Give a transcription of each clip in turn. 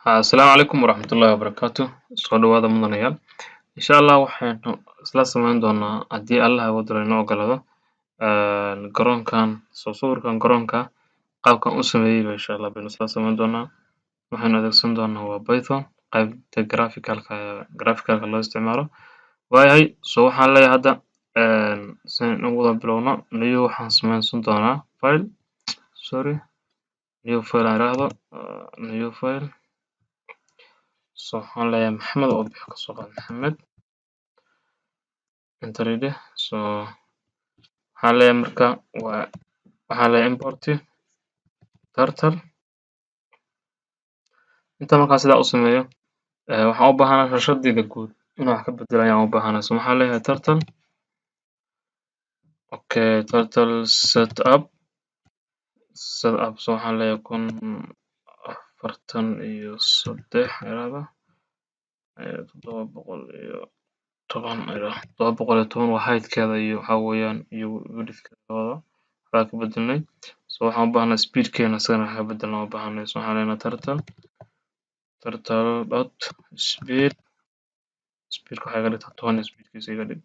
Asalaamu calaykum waraxmatullaahi wabarakaatu. Soo dhawaada mudanayaal. Insha Allah waxaynu isla samayn doonaa haddii Allah awood inoo ogolaado garoonkan sawirkan garoonka qaabkan u sameeyay insha Allah baynu isla samayn doonaa. Waxaynu adeegsan doonaa waa Python qaybta graphicalka loo isticmaalo. Waayahay waxaan leeyahay hadda si ugu wada bilowno new waxaan samaysan doonaa file new file aan raahdo new file waxaan leeyahay maxamed oo bixi ka soo qaad maxamed enter ide waxaan leeyahay marka waxaan leeyahay import turtle inta markaan sidaa u sameeyo waxaan u baahanahay rashadayda guud inaan wax ka bedelo ayaan u baahanahay waxaan leeyahay turtle turtle setup waxaan leeyahay 1043 iraahdo 710 waa height-keeda iyo waxa weeyaan iyo width-keeda waxbaa ka bedelnay waxaan u baahanahay speed-keena isagana wax ka bedelno u baahanahay waxaan leenahay turtle dot speed-ka waxaa iga dhigtaa 20 speed-kiisa iga dhig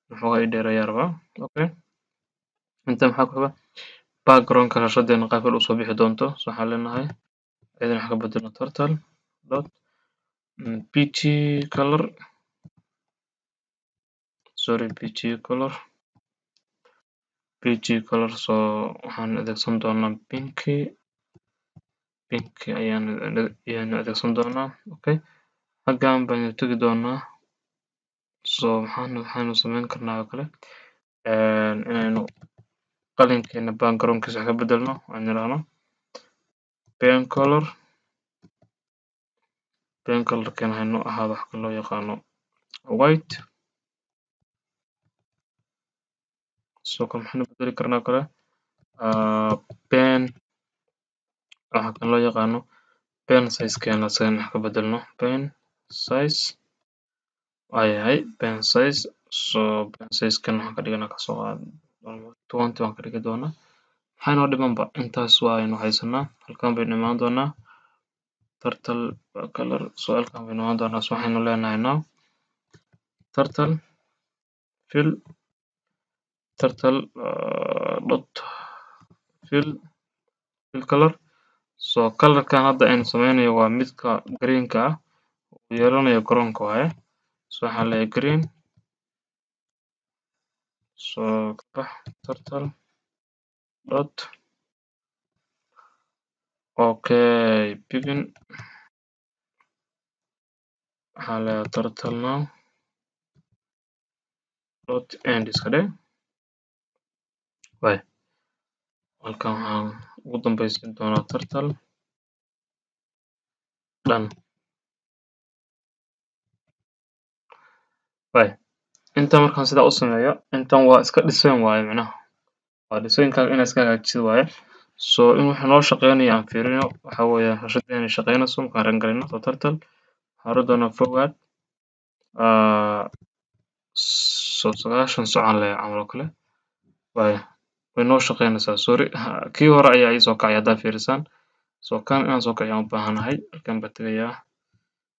wuxuu ii dheereeyaa rabaa inta maxaa ku xiga background-ka rashadeena qaabka u soo bixi doonto waxaan leenahay idin wax ka bedelno turtle dot pg color waxaan adeegsan doonaa pinki ayaan adeegsan doonaa halkan baynu tegi doonaa waxaanu samayn karnaa oo kale inaynu qalinkeena background-kiisa wax ka bedelno aan niraahno pen color-keena haynu ahaado wax loo yaqaano white kan maxaynu bedeli karnaa kale pen waxa kan loo yaqaano pen size-keena isagana wax ka bedelno pen size waayahay pen size-kan waxaan ka dhiganaa ka soo qaad 20 waan ka dhigi doonaa maxaa inoo dhimanba intaas waaynu haysanaa halkan baynu imaan doonaa turtle color halkan baynu imaan doonaa waxaynu leenahay now turtle fill color color-kan hadda aynu sameynayo waa midka green-ka ah uu yeelanayo garoonka waaye waxaan leeyahay green kabax turtle dot begin waxaan leeyahay turtle now dot end iska dhig halkan waxaan ugu dambeysin doonaa turtle done inta markaan sidaa u sameeyo intan waa iska design waaye macnaha waa design-kaaga inaad iska hagaajisid waaye in wax noo shaqeynayo aan fiirino waxa weeyaan rashadeena inay shaqeynayso markaan run gareyno turtle waxaan oran doonaa forward 90 socon leh camal oo kale way noo shaqeynaysaa kii hore ayaa ii soo kacay haddaad fiirisaan kan inaan soo kiciyo ayaan u baahanahay halkan baan tegayaa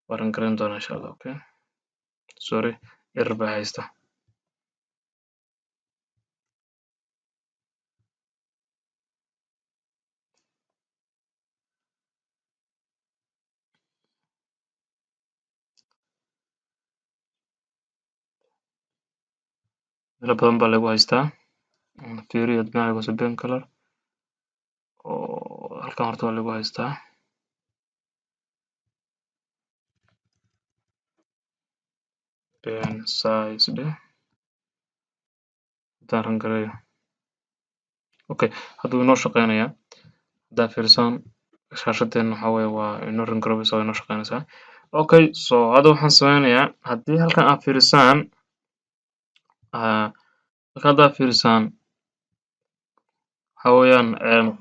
waan run gareyn doonaa insha Allah error baa haysta meelo badan baa lagu haystaa fiiriyo magacayga pen color halkan horta waa lagu haystaa pen size dheh haddaan run gareeyo hadda wuu inoo shaqeynayaa haddaad fiirisaan shaashadeena waxa weeye waa inoo run garoobeysaa waa inoo shaqeynaysaa hadda waxaan sameynayaa haddii halkan aad fiirisaan haddaad fiirisaan waxa weeyaan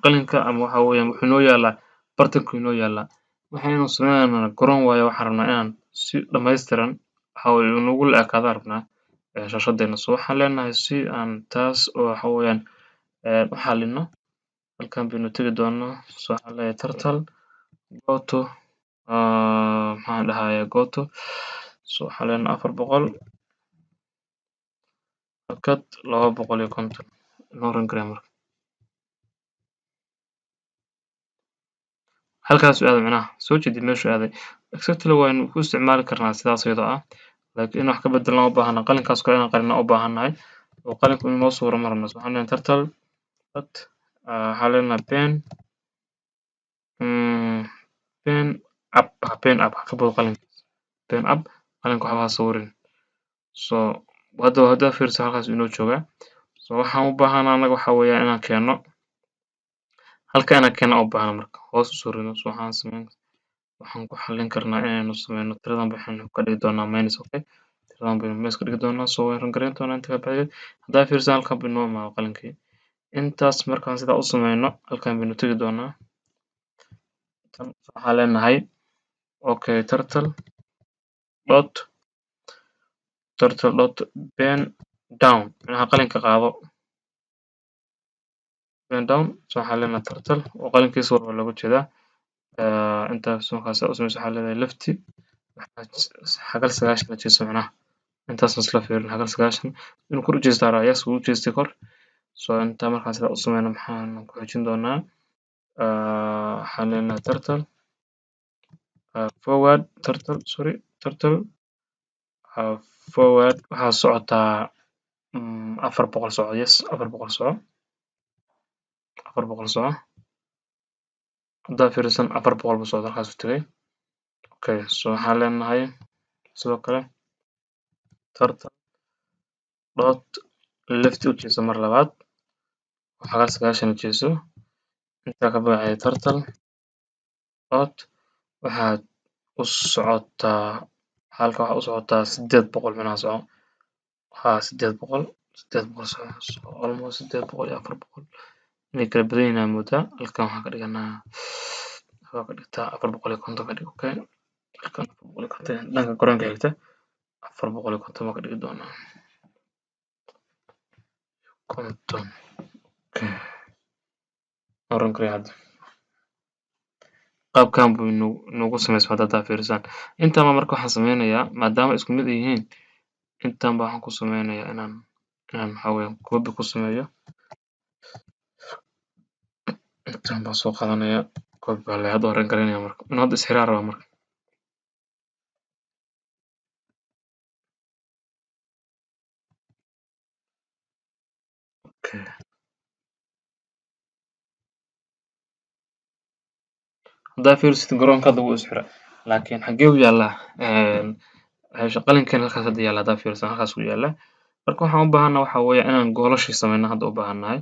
qalinka ama waxa weeyaan wuxuu inoo yaalaa bartanku inoo yaalaa waxaynu sameynaynaa garoon waaye waxaan rabnaa inaan si dhammaystiran waxa weeye inagu la ekaadaan rabnaa shaashadeena waxaan leenahay si aan taas oo waxa weeyaan u xalino halkan baynu tegi doonaa waxaan leeyahay turtle go to maxaan dhahayaa goto so waxaan leenahay 400 hakad 250 inoo run gareeya marka halkaas uu aaday macnaha soo jeedid meeshuu aaday exactly waynu ku isticmaali karnaa sidaas iyadoo ah laakiin in wax ka bedelna u baahana qalinkaas kale inaan qarina u baahannahay oo qalinku inuu noo suuro ma rabno waxaan leenahay turtle dot waxaan leenahay pen up ka bood qalinkaas pen up qalinka waxba ha sawirin so hadda fiirso halkaas inoo joogaa so waxaan u baahanaa anaga waxaa weeyaan inaan keeno halka inaan keeno u baahana marka hoos u soo ridno so waxaan ku xallin karnaa inaynu sameyno tiradan waxaynu ka dhigi doonaa minus okay tiradan baynu minus ka dhigi doonaa so waan run gareyn doonaa inta ka bacdi haddaa fiirso halkan buu inoo imaado qalinkii intaas markaan sidaa u sameyno halkan baynu tegi doonaa tan waxaan leenahay okay turtle dot pen down macnaha qalinka qaado pen down so waxaan leenahay turtle oo qalinkiisa war looga jeedaa intaas markaas u sameyso waxaa leedahay lefty xagal 90 jeeso macnaha intaas isla fiirin xagal 90 inuu kor u jeestaa yes wuu u jeestay kor so inta markaan sidaa u sameyno maxaan ku xijin doonaa waxaan leenahay turtle forward turtle forward waxaa socotaa 400 soco yes 400 soco haddaa fiirisan 400 buu socdaa halkaas u tagay okay so waxaan leenahay sidoo kale turtle dot left u jeeso mar labaad xagal 90 u jeeso intaa ka bacdi turtle dot waxaad u socotaa halka waxaa u socotaa 800 macnaha soco 800 soco almost 800 iyo 400 inay kala badan yihiin ayaa moodaa halkan waxaan ka dhiganaa waxaa ka dhigtaa 450 ka dhig okay halkan 450 dhanka koranka xigta 450 baan ka dhigi doonaa 50 okay oran kare hadda qaabkan buu inoogu sameysmaa haddaa fiirisaan intaan baa marka waxaan sameynayaa maadaama isku mid ay yihiin intaan baa waxaan ku sameynayaa inaan waxaa weeyaan copy ku sameeyo intaan baan soo qaadanayaa copy baa leeyahay hadda waan run gareynayaa marka inuu hadda isxiraan rabaa marka okay haddaa fiirisid garoonka hadda wuu isxiraa laakiin xagee u yaallaa qalinkan halkaas hadda yaalla haddaa fiirisan halkaas uu yaallaa marka waxaan u baahannahay waxaa weeye inaan goolashii sameyno hadda u baahannahay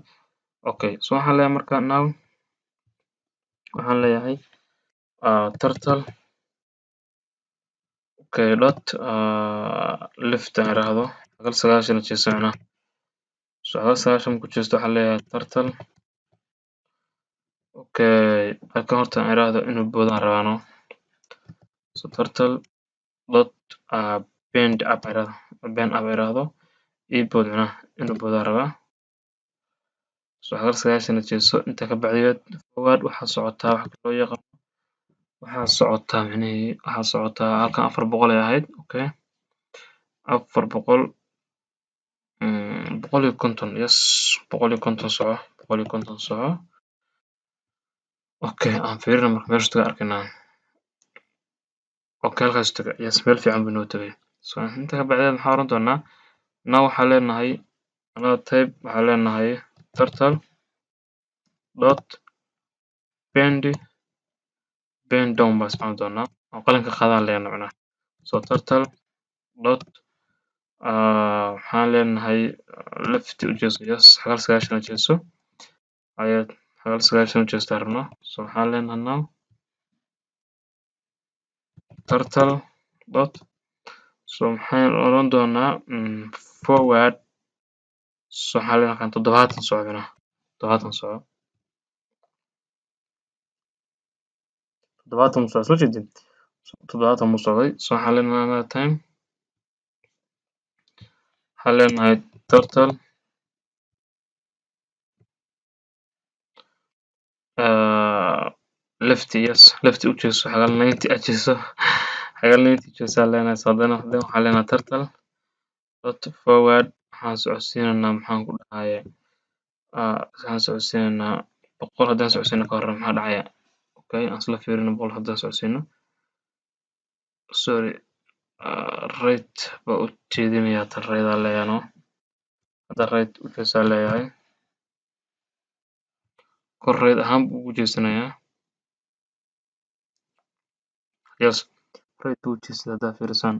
okay so waxaan leeyahay marka now waxaan leeyahay turtle okay dot left aan iraahdo xagal 90 jeeso macnaha so xagal 90 ku jeesto waxaan leeyahay turtle okay halkan horta aan iraahdo inuu boodaan rabaano so turtle dot bend up iraahdo ii bood macnaha inuu boodaan rabaa so xagal 90 jeeso inta ka bacdigeed forward waxaa socotaa waxa loo yaqaan waxaa socotaa macnihii waxaa socotaa halkan 400 ay ahayd okay 400 150 yes 150 soco 150 soco okay aan fiirino marka meeshuu taga arkaynaa okay halkaas taga yes meel fiican buu inoo tagay so inta ka bacdeed maxaa oran doonaa now waxaan leenahay another type waxaan leenahay turtle dot bend down baan isticmaali doonaa oo qalinka qaadaan leenahay macnaha so turtle dot waxaan leenahay left u jeeso yes xagal 90 u jeeso ayaad xagal 90 u jeestaa rabnaa so waxaan leenahay now turtle dot so maxaan oran doonaa forward so waxaan leenahay halkan 70 soco macnaha 70 soco 70 soco soo jeedin 70 buu socday so waxaan leenahay another time waxaan leenahay turtle left yes left u jeeso xagal 90 ajiso xagal 90 jeeso leenahay sadana waxaan leenahay turtle dot forward waxaan socodsiinaynaa maxaan ku dhahaye waxaan socodsiinaynaa 100 haddaan socodsiino ka hor maxaa dhacaya okay aan isla fiirino 100 haddaan socodsiino sorry right baa u jeedinayaa tan right aan leeyahay hadda right u jeesaa leeyahay kor right ahaan buu ugu jeesanayaa yes right buu u jeesadaa haddaa fiirisaan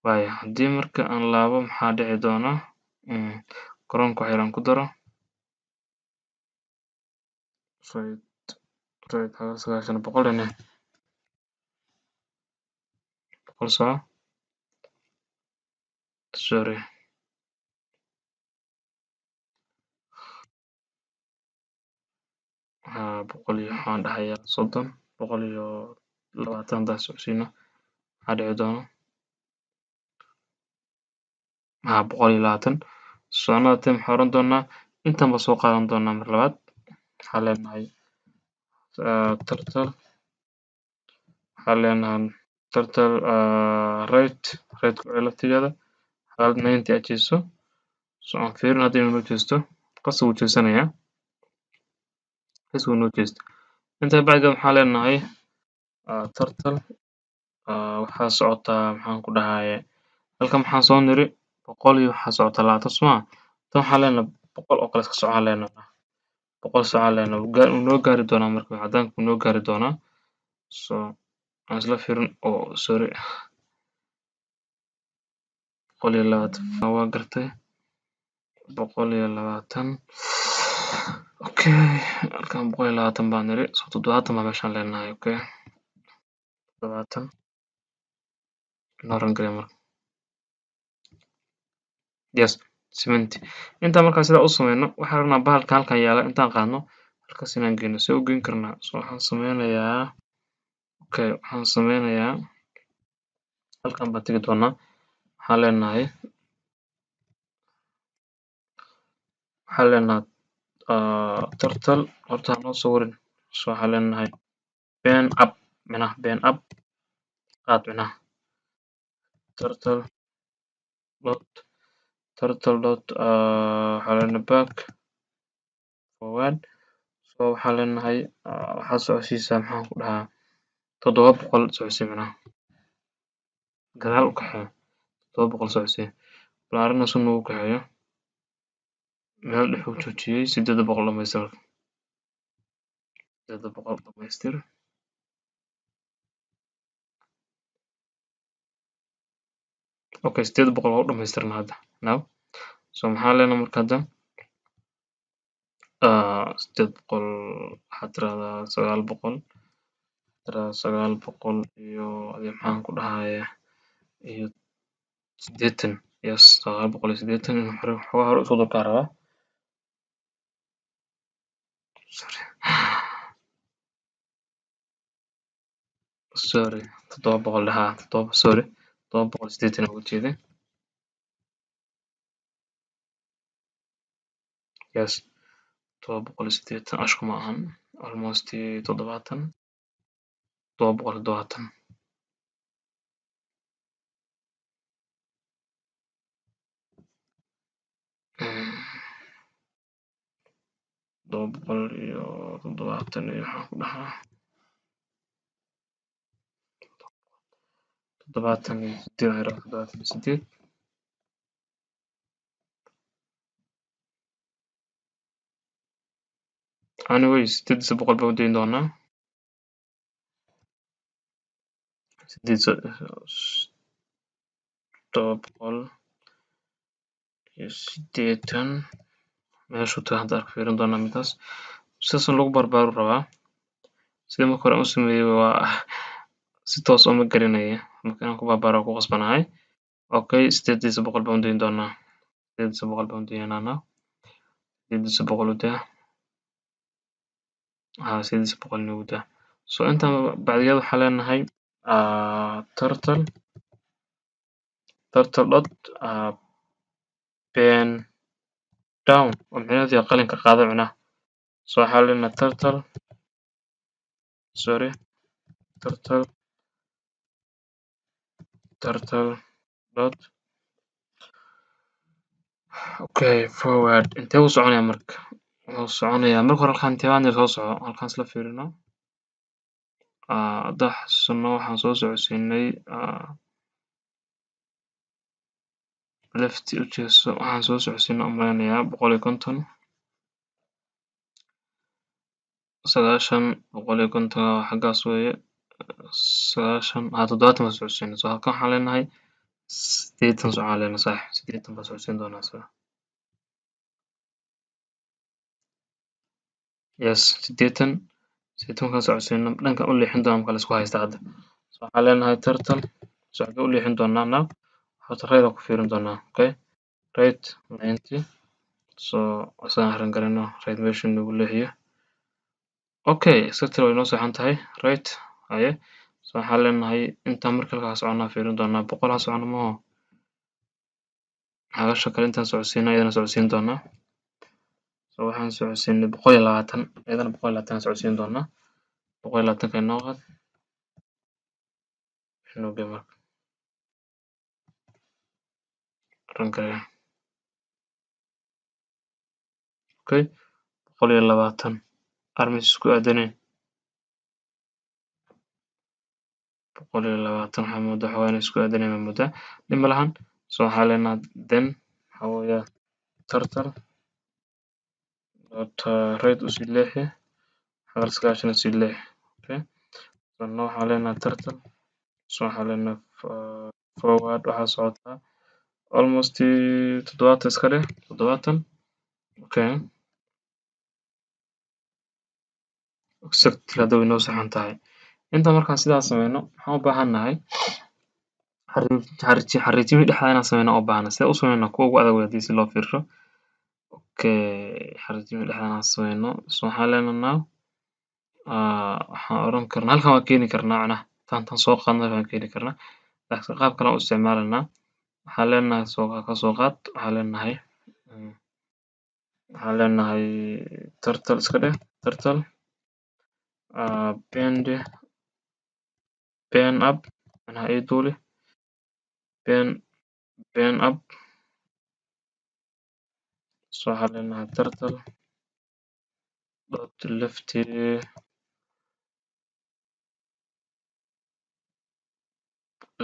waayo haddii marka aan laabo maxaa dhici doona garoonka wax yar aan ku daro right xagal 90 boqol dhane boqol soco sorry boqol iyo waxaan dhahayaa 30 boqol iyo 20 haddaan socodsiino maxaa dhici doona boqol iyo 20 soconada time waxaan oran doonaa intan baan soo qaadan doonaa mar labaad waxaan leenahay turtle waxaan leenahay turtle right ku celi laftigeeda xagal 90 ajiso so aan fiirino hadda inuu noo jeesto qasab wuu jeesanayaa bes wuu noo jeestay intaa bacdigeed waxaan leenahay turtle waxaa socotaa maxaan ku dhahaye halkan maxaan soo niri 100 iyo waxaa socotaa 20 soo maa tan waxaan leenahay 100 oo kale iska socon leenahay 100 socon leenahay wuu noo gaari doonaa marka cadaanka wuu noo gaari doonaa so aan isla fiirin sorry 120 waa gartay 120 okay halkan 120 baan niri so 70 baan meeshaan leenahay okay 70 noo ran gareey marka yes 70 intaan markaa sidaa u sameyno waxaan rabnaa bahalka halkan yaala intaan qaadno halkaas inaan geyno see u geyn karnaa so waxaan sameynayaa okay waxaan sameynayaa halkan baan tegi doonaa waxaan leenahay turtle horta hanoo sawirin so waxaan leenahay pen up micnaha pen up qaad micnaha turtle dot waxaan leenahay back forward so waxaan leenahay waxaad socodsiisaa maxaan ku dhahaa 700 socodsii micnaha gadaal u kaxee 700 socodsii balaarina si noogu kaxeeyo meel dhex uu joojiyey 800 dhamaystir 800 dhamaystir okay 800 waa u dhamaystirnaa hadda now so maxaan leenahay marka hadda 800 waxaad tirahdaa 900 iyo maxaan ku dhahaye iyo 80 yes 980 inuu xogaa hore usoo dulkaa rabaa sorry 700 dhahaa 780 uga jeeday yes 780 ashku ma ahan almost 70 770 770 iyo waxaan ku dhahaa 78 anyways 800 baan u dayn doonaa 780 meeshuu tahay hadda arka fiirin doonaa midaas sidaas lagu barbaaru rabaa sida marka hore aan u sameeyey waa si toos uma garanaya marka inaan ku barbaaro ku qasbanahay okay 800 baan u dayn doonaa 800 baan u daynaynaa 800 u daa 800 nagu daa so intaan bacdigeed waxaan leenahay turtle dot pen down oo micnaheedu yahay qalinka qaado micnaha so waxaan leenahay turtle sorry turtle dot okay forward intee u soconaya marka wuxuu soconayaa marka hore halkan intee baan soo soco halkan isla fiirino haddaa xasuusano waxaan soo socodsiinay left u jeeso waxaan soo socodsiinay u maleynayaa 150 150 xaggaas weeye 90 70 baan socodsiinay so halkan waxaan leenahay 80 socon leenahay sax 80 baan socodsiin doonaa isaga yes 80 markaan socodsiino dhankan u leexin doonaa marka la isku haysta hadda so waxaan leenahay turtle so xagee u leexin doonaa now horta right aan ku fiirin doonaa okay right 90 so isagaan xiran gareyno right meesha nagu leexiyo okay exactly way noo saxan tahay right haye so waxaan leenahay intaan marka halkaa soconaa fiirin doonaa 100 aan socono maaho xagasha kale intaan socodsiino ayadana socodsiin doonaa so waxaan socodsiinay 120 ayadana 120 aan socodsiin doonaa 120 ka inoo qaad inoo gee marka run garee okay 120 armis isku aadanayn 120 waxaa moodaa waxaa inay isku aadanayn baa moodaa dhib ma lahan so waxaan leenahay then waxaa weeyaa turtle dot right usii leexi xagal 90 usii leexi okay so now waxaan leenahay turtle so waxaan leenahay forward waxaa socotaa almost 70 iska dheh 70 okay exactly hadda way noo saxan tahay inta markaan sidaas sameyno waxaan u baahannahay xariijimihii dhexda inaan sameyno u baahana sidee u sameynaa kuwa ugu adag wey haddii si loo fiirsho okay xariijimihii dhexda inaan sameyno so waxaan leenahay now waxaan oran karnaa halkan waan keeni karnaa macnaha intaan soo qaadno halkan waan keeni karnaa laakiin qaab kale aan u isticmaalaynaa waxaan leenahay ka soo qaad waxaan leenahay turtle iska dheh turtle pen up macnaha ii duuli pen up so waxaan leenahay turtle dot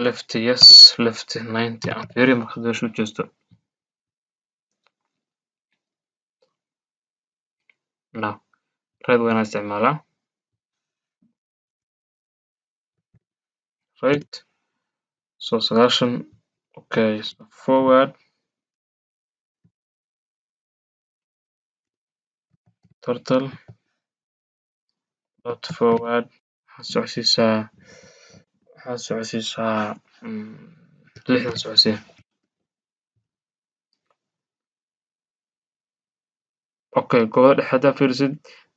left yes left 90 aan fiiriyo marka meesha u jeesto now right waa inaan isticmaalaa right so 90 okay so forward turtle dot forward waxaad socodsiisaa 60 socodsii okay goobada dhexe haddaa fiirisid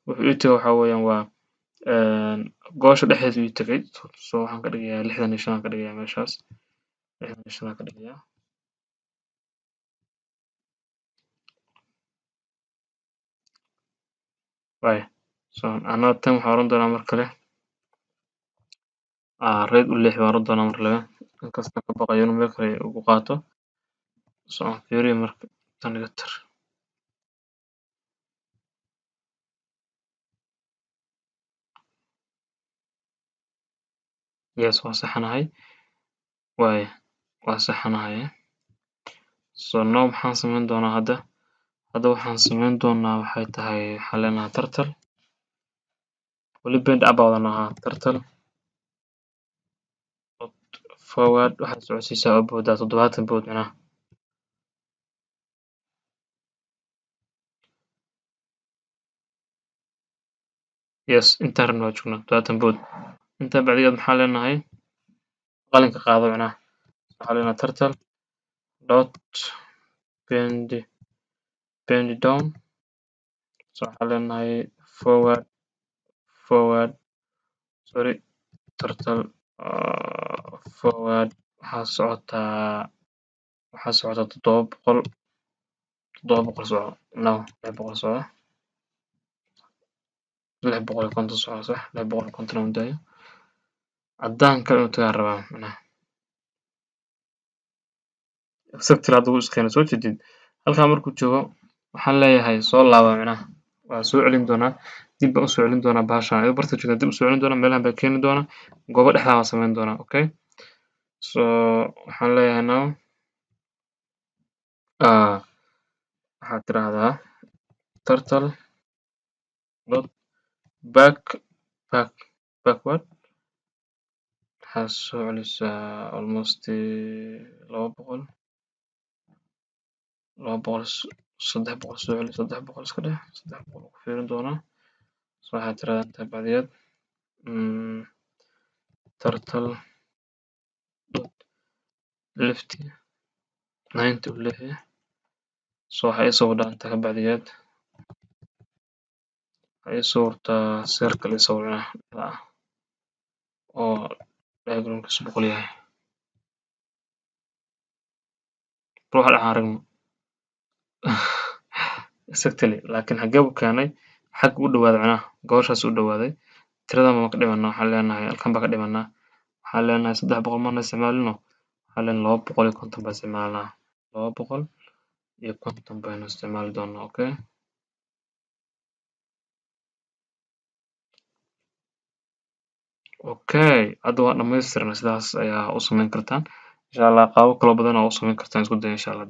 wuxuu ii tagay waxaa weeyaan waa goosha dhexdeeda ii tagay so waxaan ka dhigayaa 65 aan ka dhigayaa meeshaas 65 aan ka dhigayaa waaya so another time waxaan oran doonaa mar kale right u leexi baan oran doonaa mar labaad inkastoo ka baqayo inuu meel kale igu qaato so aan fiiriyo marka tan iga tir yes waan saxanahay waaya waan saxanahay so now maxaan sameyn doonaa hadda waxaan sameyn doonaa waxay tahay waxaan leenahay turtle weli bend up baan wadanahaa turtle forward waxaad socodsiisaa oo boodaa 70 bood macnaha yes intaan rabno waa joognaa 70 bood intaa bacdigeed maxaan leenahay qalinka qaado macnaha waxaan leenahay turtle dot bend down so waxaan leenahay forward sorry turtle forward waxaa socotaa 700 soco now 600 soco 650 soco صح 650 aan u daayo caddaanka inuu tagaan rabaa macnaha exactly hadda wuu iskeena soo jeedid halkaa markuu joogo waxaan leeyahay soo laaba macnaha waa soo celin doonaa dib baan usoo celin doonaa bahashan ayadoo barta joogta dib usoo celin doonaa meelahan baan keeni doonaa goobo dhexdaa baan samayn doonaa okay so waxaan leeyahay now waxaad tiraahdaa turtle dot backward waxaad soo celisaa almost 200 300 soo celi 300 iska dheh 300 ku fiirin doonaa so waxaad tiraahdaa intaa bacdiyeed turtle dot left 90 u leeyahay so waxaa ii soo wadhaa intaa ka bacdiyeed waxaa ii soo wartaa circle ii soo macnaha oo diagramkiisu 100 yahay ruuxa dhex aan aragno exactly laakiin xagee buu keenay xagga u dhawaaday macnaha goboshaas u dhawaaday tiradan baan ka dhimanaa waxaan leenahay halkan baan ka dhimanaa waxaan leenahay 300 maana isticmaalino waxaan leenahay 250 baan isticmaalnaa 250 baynu isticmaali doonaa okay okay hadda waa dhamaystirnay sidaas ayaa u samayn kartaan insha allah qaabo kala badan oo u samayn kartaan isku day insha allah